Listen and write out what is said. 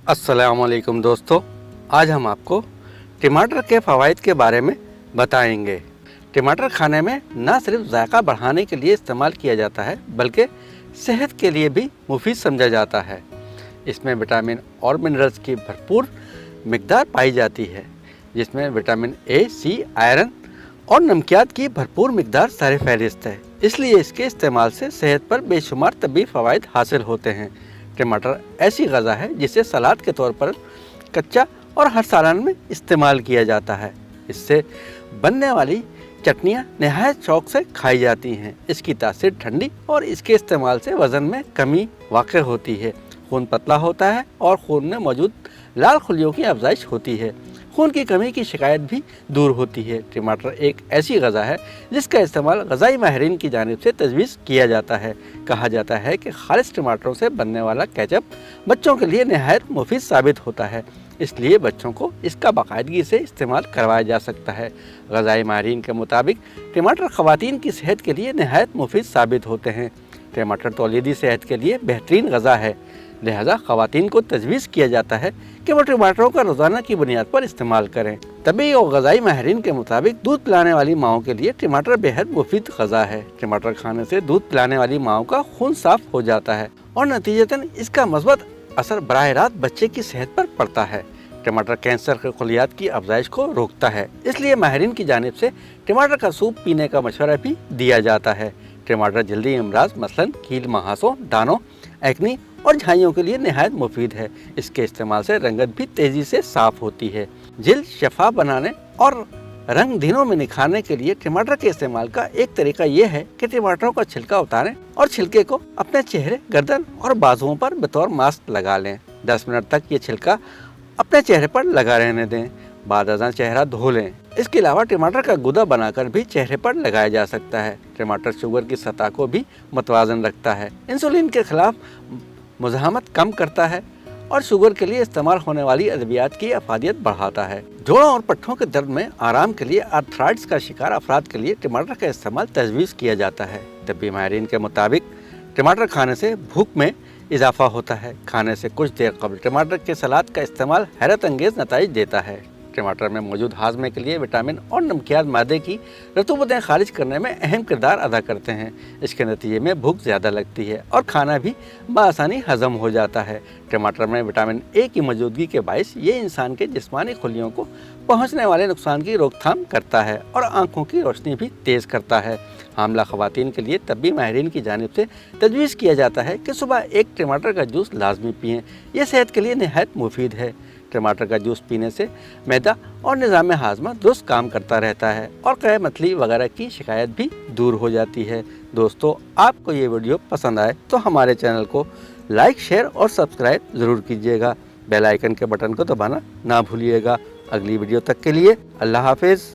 अस्सलाम वालेकुम दोस्तों, आज हम आपको टमाटर के फ़वाइद के बारे में बताएंगे। टमाटर खाने में न सिर्फ जायका बढ़ाने के लिए इस्तेमाल किया जाता है बल्कि सेहत के लिए भी मुफीद समझा जाता है। इसमें विटामिन और मिनरल्स की भरपूर मिकदार पाई जाती है, जिसमें विटामिन ए, सी, आयरन और नमकियात की भरपूर मिकदार सर फहरिस्त है। इसलिए इसके इस्तेमाल से सेहत पर बेशुमार तबी फ़वाइद हासिल होते हैं। टमाटर ऐसी ग़ज़ा है जिसे सलाद के तौर पर कच्चा और हर सालन में इस्तेमाल किया जाता है। इससे बनने वाली चटनियाँ नहायत शौक़ से खाई जाती हैं। इसकी तासीर ठंडी और इसके इस्तेमाल से वज़न में कमी वाक़ होती है। खून पतला होता है और खून में मौजूद लाल खुलियों की अफजाइश होती है। खून की कमी की शिकायत भी दूर होती है। टमाटर एक ऐसी ग़ज़ा है जिसका इस्तेमाल ग़ज़ाई माहिरीन की जानिब से तजवीज़ किया जाता है। कहा जाता है कि खालिस टमाटरों से बनने वाला केचप बच्चों के लिए नहायत मुफीद साबित होता है, इसलिए बच्चों को इसका बाकायदगी से इस्तेमाल करवाया जा सकता है। ग़ज़ाई माहिरीन के मुताबिक टमाटर ख़वातीन की सेहत के लिए नहायत मुफीद साबित होते हैं। टमाटर तौलीदी सेहत के लिए बेहतरीन ग़ज़ा है, लिहाजा ख़वातीन को तजवीज़ किया जाता है कि वो टमाटरों का रोज़ाना की बुनियाद पर इस्तेमाल करें। तभी और ग़ज़ाई माहिरीन के मुताबिक दूध पिलाने वाली माओं के लिए टमाटर बेहद मुफीद ग़ज़ा है। टमाटर खाने से दूध पिलाने वाली माओं का खून साफ हो जाता है और नतीजतन इसका मस्बत असर बराह रास्त बच्चे की सेहत पर पड़ता है। टमाटर कैंसर के खलियात की अफजाइश को रोकता है, इसलिए माहिरीन की जानिब से टमाटर का सूप पीने का मशवरा भी दिया जाता है। टमाटर जल्दी अमराज मसलन कील महासों, दानों, एक्नी और झाइयों के लिए नहायत मुफीद है। इसके इस्तेमाल से रंगत भी तेज़ी से साफ़ होती है। जिल्द शफाफ बनाने और रंग दिनों में निखारने के लिए टमाटर के इस्तेमाल का एक तरीका यह है कि टमाटरों का छिलका उतारें और छिलके को अपने चेहरे, गर्दन और बाजुओं पर बतौर मास्क लगा लें। 10 मिनट तक ये छिलका अपने चेहरे पर लगा रहने दें। बाद अज़ां चेहरा धो लें। इसके अलावा टमाटर का गुदा बनाकर भी चेहरे पर लगाया जा सकता है। टमाटर शुगर की सतह को भी मतवाजन रखता है, इंसुलिन के खिलाफ मुज़ाहमत कम करता है और शुगर के लिए इस्तेमाल होने वाली अद्वियात की अफादियत बढ़ाता है। जोड़ों और पट्ठों के दर्द में आराम के लिए आर्थराइटिस का शिकार अफराद के लिए टमाटर का इस्तेमाल तजवीज़ किया जाता है। तबी माहिरीन के मुताबिक टमाटर खाने से भूख में इजाफा होता है। खाने से कुछ देर कबल टमाटर के सलाद का इस्तेमाल हैरत अंगेज़ नताइज देता है। टमाटर में मौजूद हाजमे के लिए विटामिन और नमकियात मादे की रतूबतें खारिज करने में अहम किरदार अदा करते हैं। इसके नतीजे में भूख ज़्यादा लगती है और खाना भी बआसानी हज़म हो जाता है। टमाटर में विटामिन ए की मौजूदगी के बायस ये इंसान के जिस्मानी खुलियों को पहुँचने वाले नुकसान की रोकथाम करता है और आँखों की रोशनी भी तेज़ करता है। हामला ख़वातीन के लिए तबी माहिरीन की जानिब से तजवीज़ किया जाता है कि सुबह एक टमाटर का जूस लाजमी पिएँ। यह सेहत के लिए नहायत मुफीद है। टमाटर का जूस पीने से मैदा और निज़ाम हाजमा दुरुस्त काम करता रहता है और क़ह मतली वगैरह की शिकायत भी दूर हो जाती है। दोस्तों, आपको ये वीडियो पसंद आए तो हमारे चैनल को लाइक, शेयर और सब्सक्राइब ज़रूर कीजिएगा। बेल आइकन के बटन को दबाना ना भूलिएगा। अगली वीडियो तक के लिए अल्लाह हाफिज़।